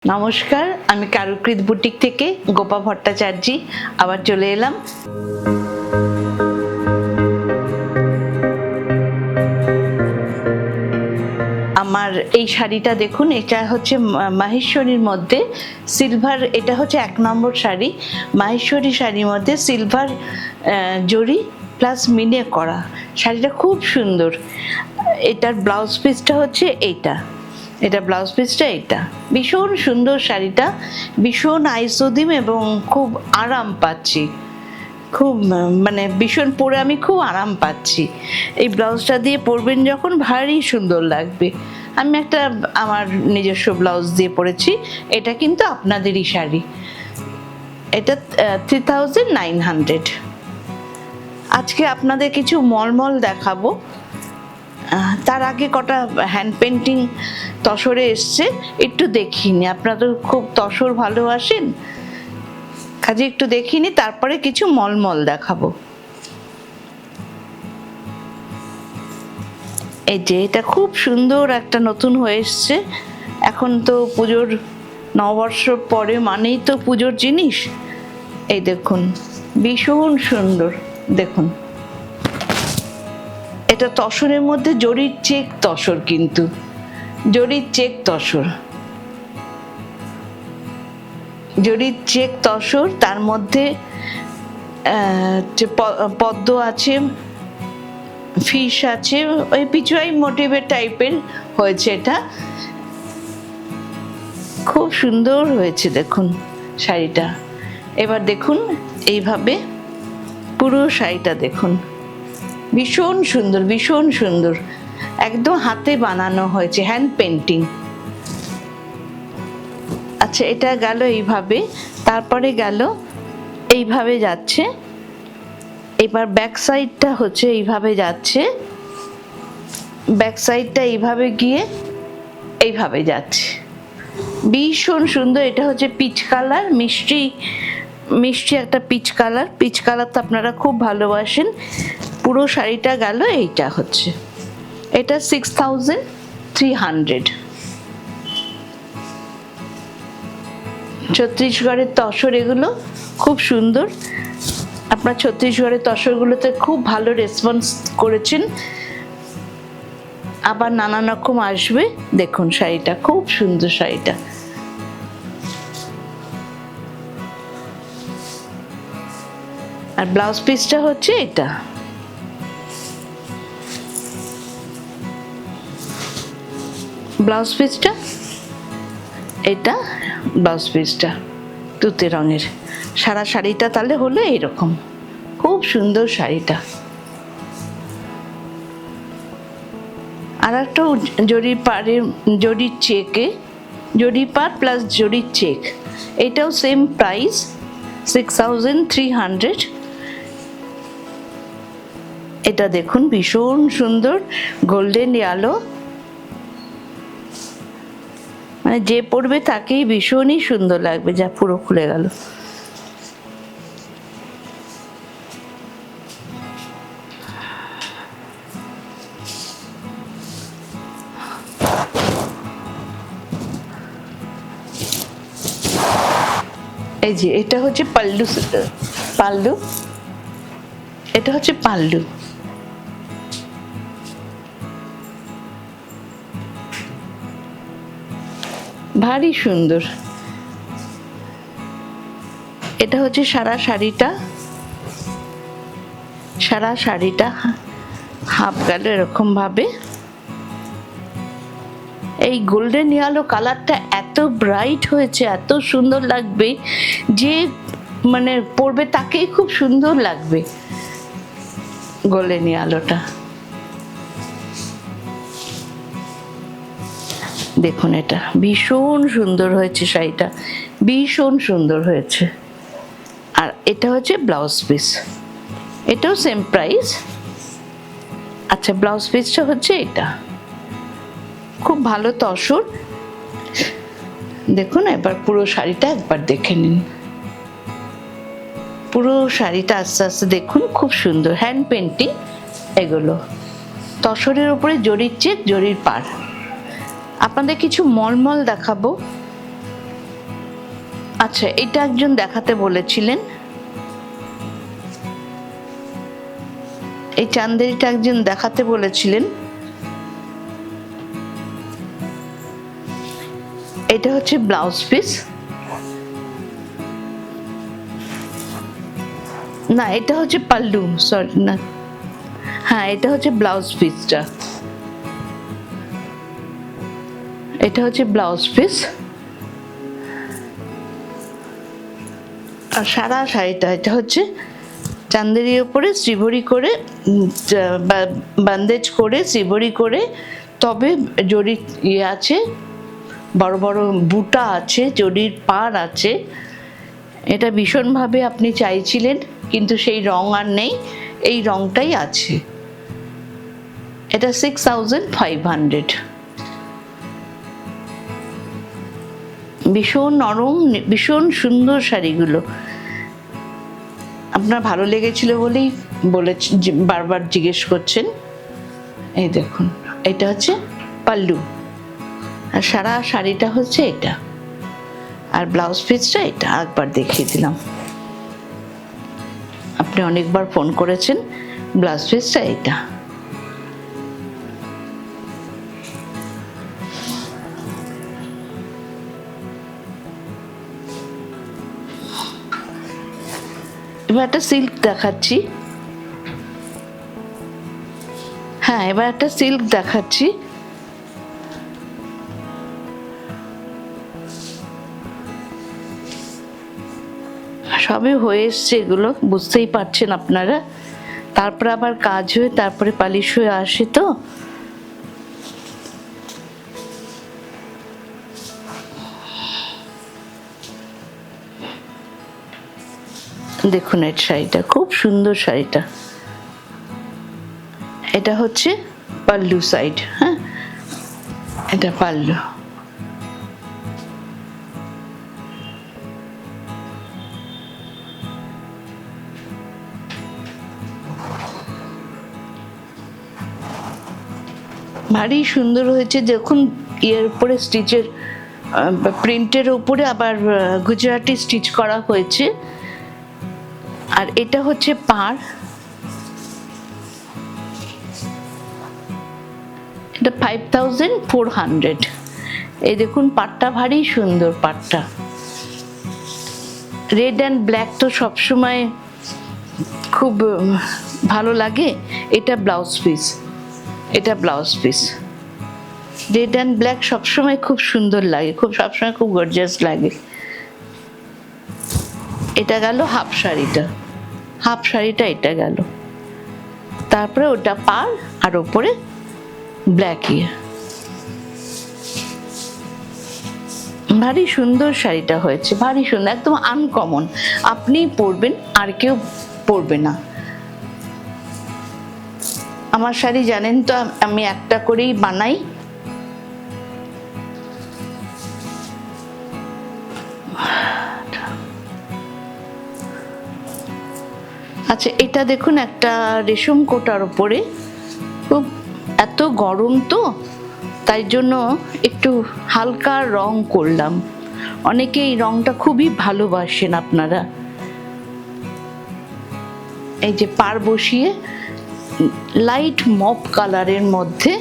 নমস্কার, আমি কারুকৃত বুটিক থেকে গোপা ভট্টাচার্য আবার চলে এলাম। আমার এই শাড়িটা দেখুন, এটা হচ্ছে মাহেশ্বরীর মধ্যে সিলভার, এটা হচ্ছে 1 নম্বর শাড়ি। মাহেশ্বরী শাড়ির মধ্যে সিলভার জরি প্লাস মিনে করা, শাড়িটা খুব সুন্দর। এটার ব্লাউজ পিসটা হচ্ছে এইটা, এটা ব্লাউজ পিসটা এটা। ভীষণ সুন্দর শাড়িটা, ভীষণ আইসোদিম এবং খুব আরাম পাচ্ছি, খুব মানে ভীষণ পরে আমি খুব আরাম পাচ্ছি। এই ব্লাউজটা দিয়ে পরবেন যখন ভারী সুন্দর লাগবে। আমি একটা আমার নিজস্ব ব্লাউজ দিয়ে পরেছি, এটা কিন্তু আপনাদেরই শাড়ি। এটা 3900। আজকে আপনাদের কিছু মলমল দেখাবো। তার আগে কটা হ্যান্ড পেন্টিং তসরে এসছে, একটু দেখিনি। আপনারা তো খুব তসর ভালোবাসেন, কাজে একটু দেখিনি, তারপরে কিছু মলমল দেখাবো। এই যে এটা খুব সুন্দর একটা নতুন হয়ে এসছে। এখন তো পুজোর, নববর্ষ পরে মানেই তো পুজোর জিনিস। এই দেখুন, ভীষণ সুন্দর। দেখুন, এটা তসরের মধ্যে জরির চেক তসর, কিন্তু জরির চেক তসর, জরির চেক তসর। তার মধ্যে পদ্ম আছে, ফিশ আছে, ওই পিছুয়াই মোটিভের টাইপের হয়েছে। এটা খুব সুন্দর হয়েছে দেখুন শাড়িটা। এবার দেখুন এইভাবে পুরো শাড়িটা দেখুন, ভীষণ সুন্দর, ভীষণ সুন্দর, একদম হাতে বানানো হয়েছে, হ্যান্ড পেন্টিং। আচ্ছা, এটা গেল এইভাবে, তারপরে গেল এইভাবে যাচ্ছে। এবার ব্যাক সাইডটা হচ্ছে এইভাবে যাচ্ছে, ব্যাক সাইডটা এইভাবে গিয়ে এইভাবে যাচ্ছে, ভীষণ সুন্দর। এটা হচ্ছে পিচ কালার, মিষ্টি মিষ্টি একটা পিচ কালার। পিচ কালার তো আপনারা খুব ভালোবাসেন। পুরো শাড়িটা গেল এইটা হচ্ছে, এটা 6300। ছত্তিশগড়ের তসর, এগুলো খুব সুন্দর। আপনার ছত্তিশগড়ের তসরগুলোতে খুব ভালো রেসপন্স করেছেন, আবার নানান রকম আসবে। দেখুন শাড়িটা খুব সুন্দর, শাড়িটা আর ব্লাউজ পিসটা হচ্ছে এটা। ব্লাউজ পিসটা এটা, ব্লাউজ পিসটা তুতে রঙের। সারা শাড়িটা তাহলে হলো এরকম, খুব সুন্দর শাড়িটা। আর একটা জরি পাড়ে, জরির চেকে, জরি পাড় প্লাস জরির চেক, এটাও সেম প্রাইস 6300। এটা দেখুন ভীষণ সুন্দর, গোল্ডেন ইয়েলো, মানে যে পরবে তাকেই ভীষণই সুন্দর লাগবে। যা পুরো খুলে গেল। এই যে এটা হচ্ছে পাল্লু, পাল্লু, এটা হচ্ছে পাল্লু। ভারী সুন্দর। এটা হচ্ছে সারা শাড়িটা, সারা শাড়িটা হাফ গেল এরকম ভাবে। এই গোল্ডেন ইয়েলো কালারটা এত ব্রাইট হয়েছে, এত সুন্দর লাগবে, যে মানে পরবে তাকেই খুব সুন্দর লাগবে গোল্ডেন ইয়েলোটা। দেখুন এটা ভীষণ সুন্দর হয়েছে, শাড়িটা ভীষণ সুন্দর হয়েছে। আর এটা হচ্ছে ব্লাউজ পিস, এটাও সেম প্রাইস। আচ্ছা, ব্লাউজ পিসটা হচ্ছে এটা, খুব ভালো তসর। দেখুন এবার পুরো শাড়িটা একবার দেখে নিন, পুরো শাড়িটা আস্তে আস্তে দেখুন, খুব সুন্দর হ্যান্ড পেন্টিং। এগুলো তসরের উপরে জরির চেক, জরির পাড়। আপনাদের কিছু মলমল দেখাবো। আচ্ছা, এটা একজন দেখাতে বলেছিলেন, এই চান্দেরিটা একজন দেখাতে বলেছিলেন। এটা হচ্ছে ব্লাউজ পিস, না এটা হচ্ছে পাল্লু, সরি না, হ্যাঁ এটা হচ্ছে ব্লাউজ পিসটা, এটা হচ্ছে ব্লাউজ পিস। আর সারা শাড়িটা এটা হচ্ছে চান্দেরির উপরে শ্রীভরি করে, বান্দেজ করে শ্রীভরি করে, তবে জরি ইয়ে আছে, বড় বড় বুটা আছে, জরির পাড় আছে। এটা ভীষণভাবে আপনি চাইছিলেন, কিন্তু সেই রং আর নেই, এই রংটাই আছে। এটা 6500। ভীষণ নরম, ভীষণ সুন্দর শাড়িগুলো। আপনার ভালো লেগেছিল বলেই বারবার জিজ্ঞেস করছেন। এই দেখুন, এটা হচ্ছে পাল্লু, আর সারা শাড়িটা হচ্ছে এটা, আর ব্লাউজ পিসটা এটা। একবার দেখিয়ে দিলাম, আপনি অনেকবার ফোন করেছেন। ব্লাউজ পিসটা এটা। এবার একটা সিল্ক দেখাচ্ছি, হ্যাঁ এবার একটা সিল্ক দেখাচ্ছি। সবই হয়ে এসছে, এগুলো বুঝতেই পারছেন আপনারা। তারপরে আবার কাজ হয়ে তারপরে পালিশ হয়ে আসে, তো দেখুন এই শাড়িটা খুব সুন্দর। শাড়িটা এটা হচ্ছে পাল্লু সাইড, হ্যাঁ এটা পাল্লু। ভারী সুন্দর হয়েছে। দেখুন এর উপরে স্টিচের, প্রিন্টের উপরে আবার গুজরাটি স্টিচ করা হয়েছে। আর এটা হচ্ছে পাড়, এটা 5400। এই দেখুন পাড়টা ভারী সুন্দর। পাড়টা রেড অ্যান্ড ব্ল্যাক তো সবসময় খুব ভালো লাগে। এটা ব্লাউজ পিস, এটা blouse piece. Red and black সবসময় খুব সুন্দর লাগে, খুব সবসময় খুব গর্জিয়াস লাগে। এটা গেল হাফ শাড়িটা, হাফ শাড়িটা এটা গেল। তারপরে ওটা পাড় আর ওপরে ব্ল্যাক ইয়ে। ভারী সুন্দর শাড়িটা হয়েছে, ভারী সুন্দর, একদম আনকমন। আপনিই পরবেন, আর কেউ পরবে না। আমার শাড়ি জানেন তো আমি একটা করেই বানাই। আচ্ছা, এটা দেখুন একটা রেশম কোটার উপরে, খুব এত গরম তো তাই জন্য একটু হালকা রং করলাম। অনেকে এই রংটা খুবই ভালোবাসেন আপনারা। এই যে পাড় বসিয়ে লাইট মপ কালারের মধ্যে,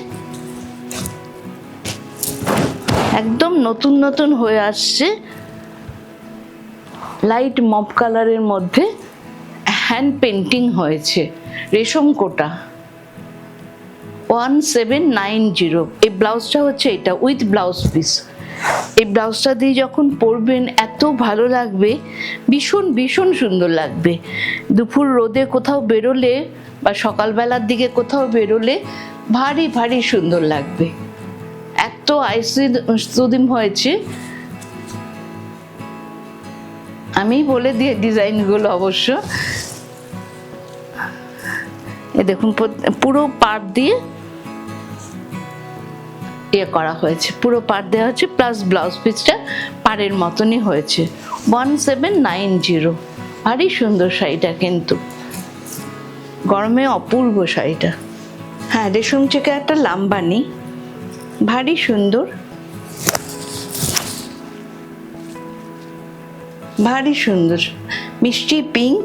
একদম নতুন নতুন হয়ে আসছে, লাইট মপ কালারের মধ্যে হ্যান্ড পেন্টিং হয়েছে, রেশম কোটা। 1790। এই ব্লাউজটা হচ্ছে এটা উইথ ব্লাউজ পিস। এই ব্লাউজটা দিয়ে যখন পরবেন এত ভালো লাগবে, ভীষণ ভীষণ সুন্দর লাগবে। দুপুর রোদে কোথাও বেরোলে বা সকালবেলার দিকে কোথাও বেরোলে ভারী ভারী সুন্দর লাগবে। এত আইসুদিম হয়েছে, আমি বলে দিয়ে ডিজাইনগুলো অবশ্য। এ দেখুন পুরো পাড় দিয়ে ইয়ে করা হয়েছে, পুরো পাড় দেওয়া হচ্ছে, প্লাস ব্লাউজ পিসটা পাড়ের মতনই হয়েছে। 1790। ভারী সুন্দর শাড়িটা, কিন্তু গরমে অপূর্ব শাড়িটা। হ্যাঁ, রেশম চেকে একটা লাম্বানি, ভারী সুন্দর। ভারী সুন্দর, মিষ্টি পিঙ্ক,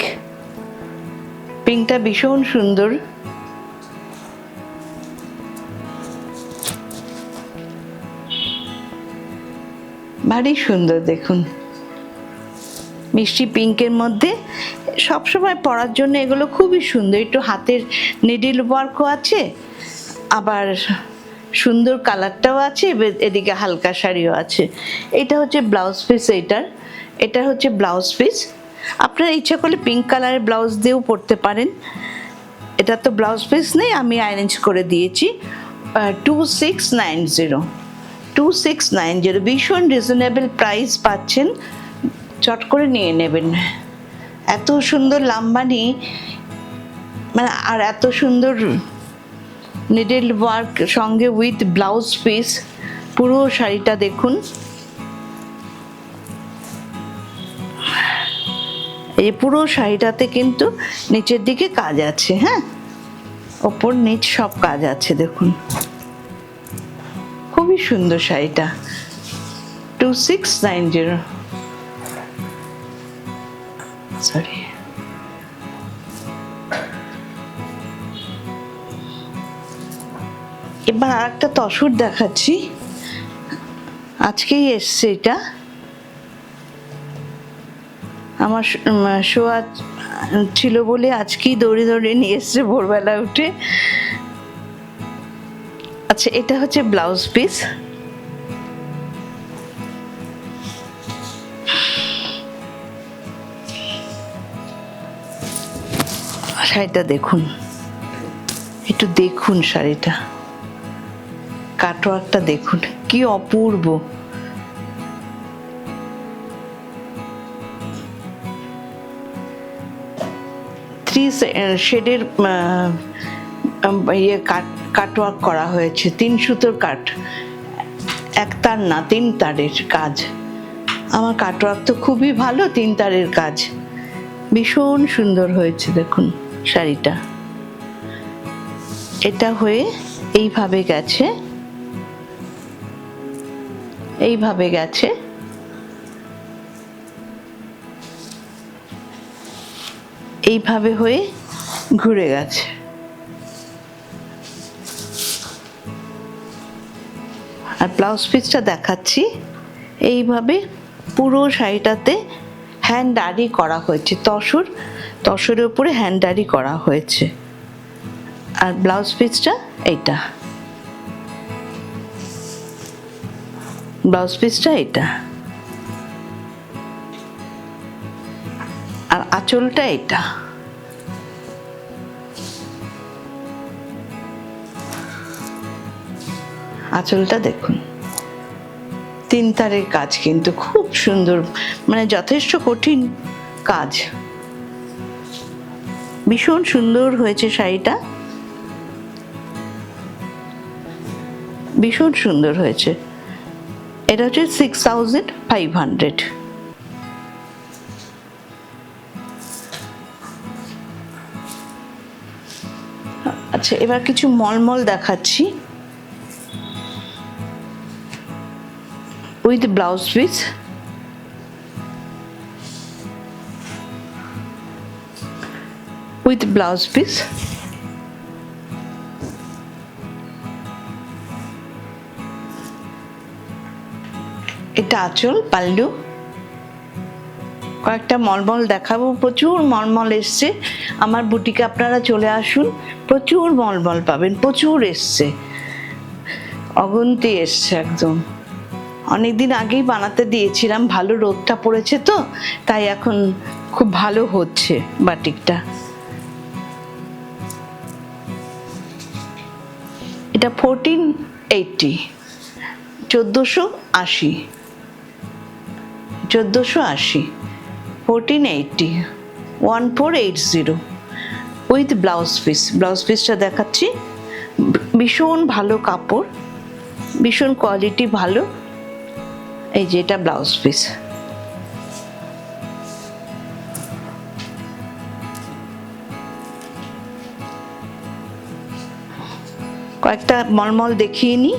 পিঙ্কটা ভীষণ সুন্দর। ভারী সুন্দর দেখুন, মিষ্টি পিঙ্কের মধ্যে সবসময় পরার জন্য এগুলো খুবই সুন্দর। একটু হাতের নিডল ওয়ার্কও আছে, আবার সুন্দর কালারটাও আছে, এদিকে হালকা শাড়িও আছে। এটা হচ্ছে ব্লাউজ পিস, এটা হচ্ছে ব্লাউজ পিস। আপনারা ইচ্ছা করলে পিঙ্ক কালারের ব্লাউজ দিয়েও পরতে পারেন। এটা তো ব্লাউজ পিস নেই, আমি অ্যারেঞ্জ করে দিয়েছি। 2690, 2690, ভীষণ রিজনেবল প্রাইস পাচ্ছেন, চট করে নিয়ে নেবেন। এত সুন্দর লাম্বানি, মানে আর এত সুন্দর নিডল ওয়ার্ক সঙ্গে উইথ ব্লাউজ পিস। পুরো শাড়িটা দেখুন, এই পুরো শাড়িটাতে কিন্তু নিচের দিকে কাজ আছে, হ্যাঁ, ওপর নিচ সব কাজ আছে দেখুন। খুবই সুন্দর শাড়িটা, 2690, সরি। এবার আর একটা তসর দেখাচ্ছি, আজকেই এসছে এটা। আমার শো ছিল বলে আজকেই দৌড়ে দৌড়ে নিয়ে এসছে ভোরবেলা উঠে। আচ্ছা, এটা হচ্ছে ব্লাউজ পিস। শাড়িটা দেখুন, একটু দেখুন শাড়িটা, কাটওয়ার্কটা দেখুন কি অপূর্ব। থ্রি শেডের ইয়ে কাটওয়ার্ক করা হয়েছে, 3 সুতোর কাট, 1 তার না 3 তারের কাজ। আমার কাটওয়ার্ক তো খুবই ভালো, 3 তারের কাজ, ভীষণ সুন্দর হয়েছে দেখুন শাড়িটা। এটা হয়ে এইভাবে গেছে, এইভাবে গেছে, এইভাবে হয়ে ঘুরে গেছে। আর ব্লাউজ পিসটা দেখাচ্ছি, এইভাবে পুরো শাড়িটাতে হ্যান্ড আরি করা হয়েছে, তসরের উপরে হ্যান্ড আরি করা হয়েছে। আর ব্লাউজ পিসটা এইটা, ব্লাউজ পিসটা এটা, আর আঁচলটা এটা। আঁচলটা দেখুন, 3 তারের কাজ, কিন্তু খুব সুন্দর, মানে যথেষ্ট কঠিন কাজ, ভীষণ সুন্দর হয়েছে শাড়িটা, ভীষণ সুন্দর হয়েছে। এটা হচ্ছে 6500। আচ্ছা, এবার কিছু মলমল দেখাচ্ছি with blouse piece. With blouse piece, এটা আঁচল, পাল্লু। কয়েকটা মলমল দেখাবো, প্রচুর মলমল এসছে আমার বুটিকে, আপনারা চলে আসুন, প্রচুর মলমল পাবেন, প্রচুর এসছে, অগুন্তি এসছে একদম। অনেকদিন আগেই বানাতে দিয়েছিলাম, ভালো রোদটা পড়েছে তো, তাই এখন খুব ভালো হচ্ছে বাটিকটা। এটা 1480, 1480, 1480, 1480, 1480 উইথ ব্লাউজ পিস। ব্লাউজ পিসটা দেখাচ্ছি, ভীষণ ভালো কাপড়, ভীষণ কোয়ালিটি ভালো। এই যে এটা ব্লাউজ পিস। কয়েকটা মলমল দেখিয়ে নিই।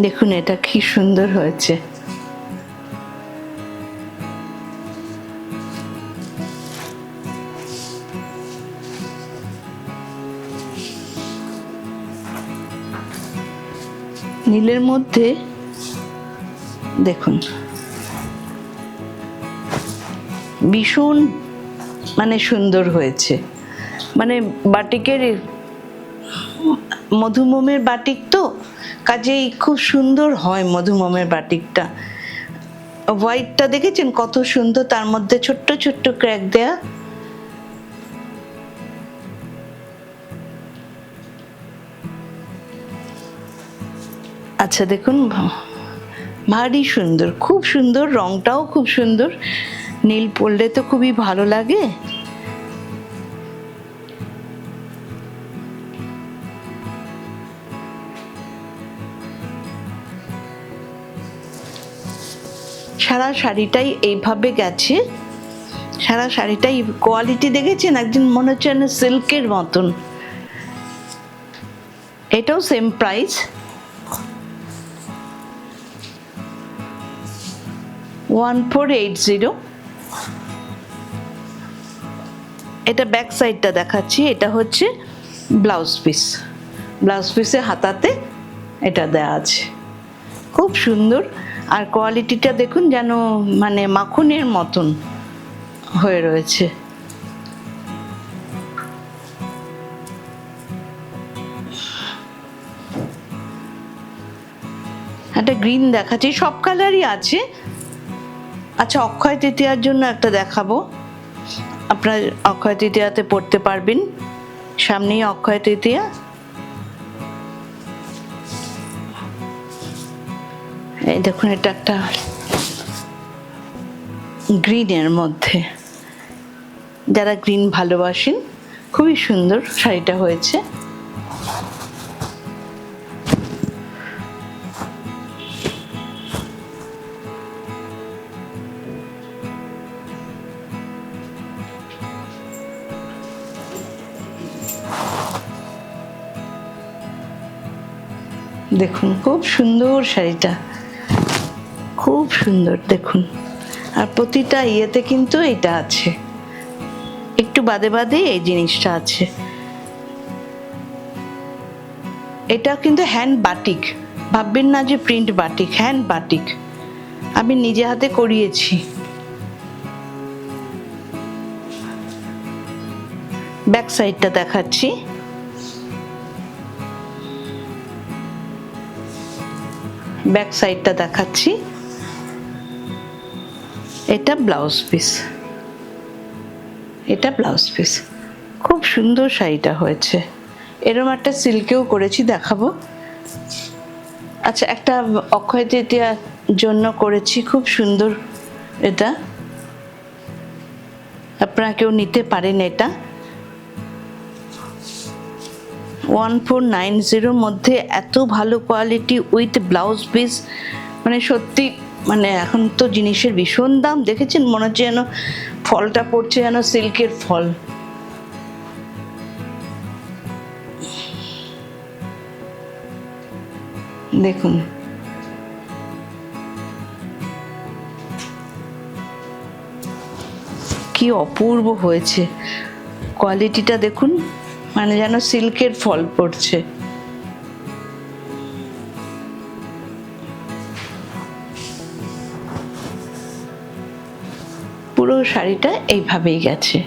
দেখুন এটা কি সুন্দর হয়েছে। নীলের মধ্যে দেখুন ভীষণ মানে সুন্দর হয়েছে। মানে বাটিকের মধুমোমের বাটিক তো, কাজেই খুব সুন্দর হয় মধুমোমের বাটিকটা। হোয়াইটটা দেখেছেন কত সুন্দর, তার মধ্যে ছোট্ট ছোট্ট ক্র্যাক দেয়া। আচ্ছা দেখুন ভারী সুন্দর, খুব সুন্দর, রংটাও খুব সুন্দর। নীল পরলে তো খুবই ভালো লাগে। সারা শাড়িটাই এইভাবে গেছে, সারা শাড়িটাই কোয়ালিটি দেখেছেন, একদিন মনে হচ্ছে না সিল্কের মতন। এটাও সেম প্রাইস, 1480। এটা ব্যাক সাইডটা দেখাচ্ছি। এটা হচ্ছে ব্লাউজ পিস, ব্লাউজ পিসে হাতাতে এটা দেওয়া আছে, খুব সুন্দর। আর কোয়ালিটিটা দেখুন যেন মানে মাখনের মতন হয়ে রয়েছে। একটা গ্রিন দেখাচ্ছি, সব কালারই আছে। আচ্ছা অক্ষয় তৃতীয়ার জন্য একটা দেখাবো, আপনার অক্ষয় তৃতীয়াতে পড়তে পারবেন, সামনেই অক্ষয় তৃতীয়া। এই দেখুন এটা একটা গ্রিনের মধ্যে, যারা গ্রিন ভালোবাসেন খুবই সুন্দর শাড়িটা হয়েছে। দেখুন খুব সুন্দর শাড়িটা, খুব সুন্দর দেখুন। আর প্রতিটা ইয়েতে কিন্তু এটা আছে, একটু বাদে বাদে এই জিনিসটা আছে। এটা কিন্তু হ্যান্ড বাটিক, ভাববেন না যে প্রিন্ট বাটিক, হ্যান্ড বাটিক, আমি নিজে হাতে করিয়েছি। ব্যাক সাইডটা দেখাচ্ছি, ব্যাক সাইডটা দেখাচ্ছি। এটা ব্লাউজ পিস, এটা ব্লাউজ পিস, খুব সুন্দর শাড়িটা হয়েছে। এরকম একটা সিল্কেও করেছি, দেখাবো। আচ্ছা একটা অক্ষয় তৃতীয়ার জন্য করেছি, খুব সুন্দর। এটা আপনারা কেউ নিতে পারেন। এটা 1490 মধ্যে এত ভালো কোয়ালিটি উইথ ব্লাউজ পিস, মানে সত্যি মানে এখন তো জিনিসের ভীষণ দাম, দেখেছেন মনে হচ্ছে যেন ফলটা পড়ছে যেন সিল্কের ফল। দেখুন কি অপূর্ব হয়েছে, কোয়ালিটিটা দেখুন, মানে যেন সিল্কের ফল পড়ছে। পুরো শাড়িটা এইভাবেই গেছে।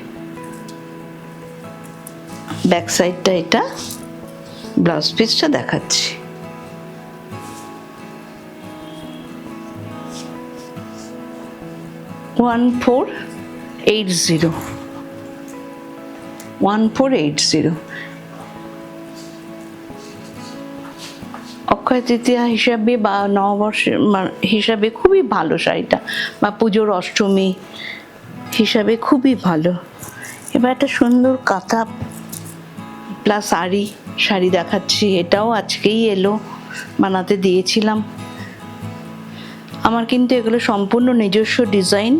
ব্যাক সাইডটা এটা, ব্লাউজ পিসটা দেখাচ্ছি। One four eight zero, 1480। Akshaya Tritiya হিসাবে বা নববর্ষের হিসাবে খুবই ভালো শাড়িটা, বা পুজোর অষ্টমী হিসাবে খুবই ভালো। এবার একটা সুন্দর কাঁথা প্লাস শাড়ি দেখাচ্ছি। এটাও আজকেই এলো, বানাতে দিয়েছিলাম। আমার কিন্তু এগুলো সম্পূর্ণ নিজস্ব ডিজাইন।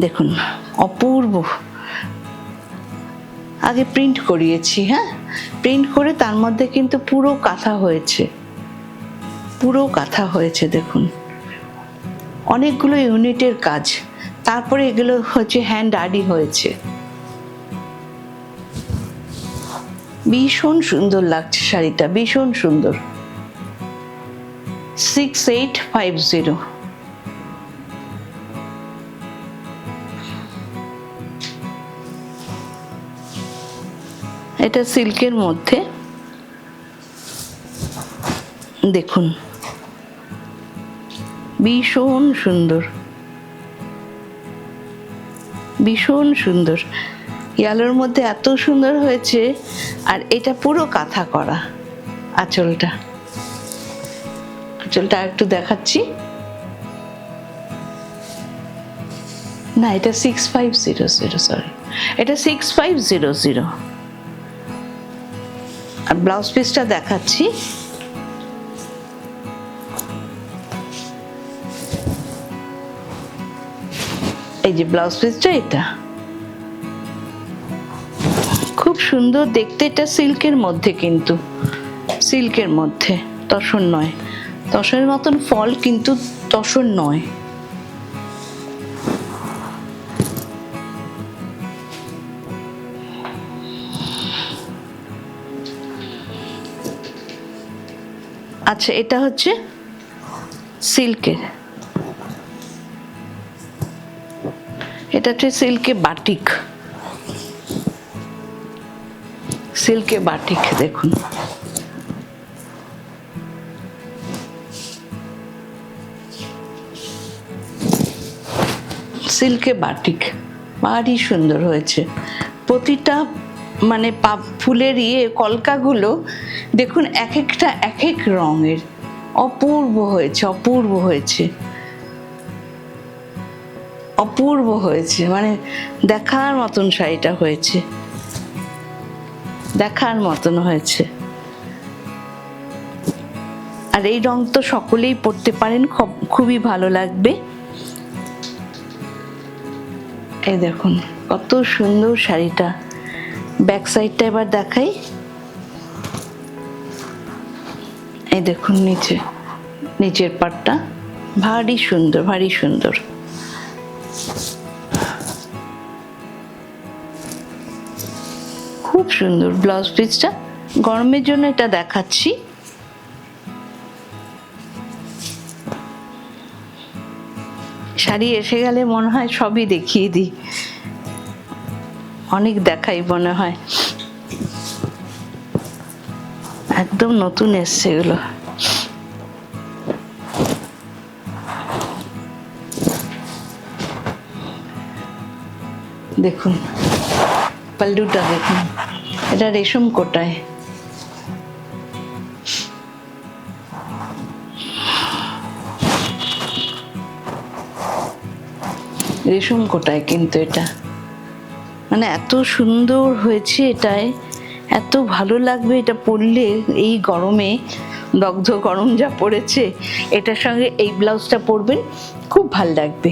দেখুন অপূর্ব, আগে প্রিন্ট করিয়েছি, হ্যাঁ, প্রিন্ট করে তার মধ্যে কিন্তু পুরো কাঁথা হয়েছে, পুরো কাঁথা হয়েছে দেখুন, অনেকগুলো ইউনিটের কাজ, তারপরে এগুলো হচ্ছে হ্যান্ড আরি হয়েছে। ভীষণ সুন্দর লাগছে শাড়িটা, ভীষণ সুন্দর। 6850। এটা সিল্কের মধ্যে দেখুন, ভীষণ সুন্দর, ভীষণ সুন্দর। ইয়ালোর মধ্যে এত সুন্দর হয়েছে। আর এটা পুরো কাঁথা করা আঁচলটা, আঁচলটা একটু দেখাচ্ছি। না, এটা 6500, সরি, এটা 6500। আর ব্লাউজ পিসটা দেখাচ্ছি। এই যে ব্লাউজ পিসটা, এটা খুব সুন্দর দেখতে। এটা সিল্কের মধ্যে, কিন্তু সিল্কের মধ্যে, তসর নয়, তসরের মতন ফল কিন্তু তসর নয়। আচ্ছা, এটা হচ্ছে সিল্কের, এটা হচ্ছে সিল্কে বাটিক, সিল্কে বাটিক দেখুন। সিল্কে বাটিক ভারী সুন্দর হয়েছে। প্রতিটা মানে ফুলের কলকাগুলো দেখুন, এক একটা এক এক রঙের, অপূর্ব হয়েছে, অপূর্ব হয়েছে, অপূর্ব হয়েছে, মানে দেখার মতন শাড়িটা হয়েছে, দেখার মতন হয়েছে। আর এই রং তো সকলেই পরতে পারেন, খুবই ভালো লাগবে। এই দেখুন কত সুন্দর শাড়িটা। ব্যাক সাইডটা এবার দেখাই। এই দেখুন নিচের পাটটা ভারী সুন্দর, ভারী সুন্দর। খুব সুন্দর ব্লাউজ পিসটা। গরমের জন্য এটা দেখাচ্ছি। শাড়ি এসে গেলে মনে হয় সবই দেখিয়ে দিই, অনেক দেখাই মনে হয়। একদম নতুন এসছে এগুলো। দেখুন পাল্লুটা দেখুন, এটা রেশম কোটায়, রেশম কোটায় কিন্তু এটা, মানে এত সুন্দর হয়েছে এটায়, এত ভালো লাগবে এটা পরলে। এই গরমে, দগ্ধ গরম যা পড়েছে, এটার সঙ্গে এই ব্লাউজটা পরবেন, খুব ভাল লাগবে।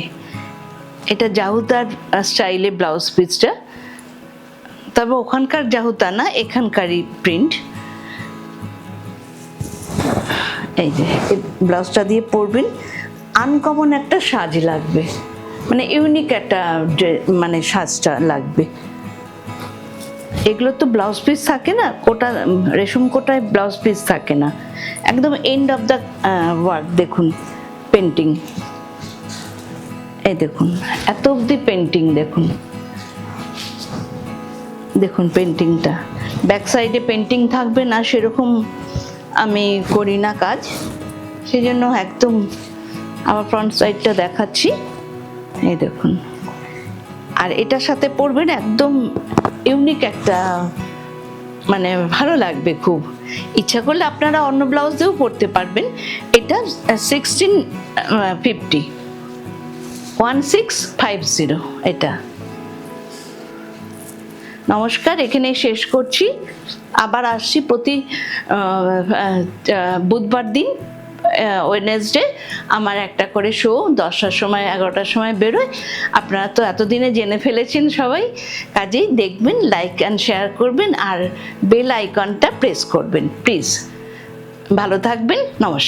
এটা জাহুতার স্টাইলে ব্লাউজ পিসটা, তবে ওখানকার জাহুতা না, এখানকারই প্রিন্ট। এই যে এই ব্লাউজটা দিয়ে পরবেন, আনকমন একটা সাজ লাগবে, মানে ইউনিক একটা মানে সাজটা লাগবে। এগুলো তো ব্লাউজ পিস থাকে না, কোটা রেশম কোটায় ব্লাউজ পিস থাকে না, একদম এন্ড অফ দ্য ওয়ার্ক। দেখুন পেন্টিং, এই দেখুন এত অবধি পেন্টিং, দেখুন দেখুন পেন্টিংটা। ব্যাক সাইডে পেন্টিং থাকবে না সেরকম আমি করি না কাজ, সেই জন্য একদম আমার ফ্রন্ট সাইডটা দেখাচ্ছি। এই দেখুন, আর এটার সাথে পরবেন, একদম ইউনিক একটা, মানে ভালো লাগবে খুব। ইচ্ছা করলে আপনারা অন্য ব্লাউজ দিয়েও পরতে পারবেন। এটা 1650, 1650 এটা। নমস্কার, এখানে শেষ করছি। আবার আসছি প্রতি বুধবার দিন ওয়েডনেসডে আমার একটা করে শো 10টার সময় 11টার সময় বেরোয়। আপনারা তো এতদিনে জেনে ফেলেছেন সবাই, কাজেই দেখবেন, লাইক অ্যান্ড শেয়ার করবেন আর বেল আইকনটা প্রেস করবেন প্লিজ। ভালো থাকবেন, নমস্কার।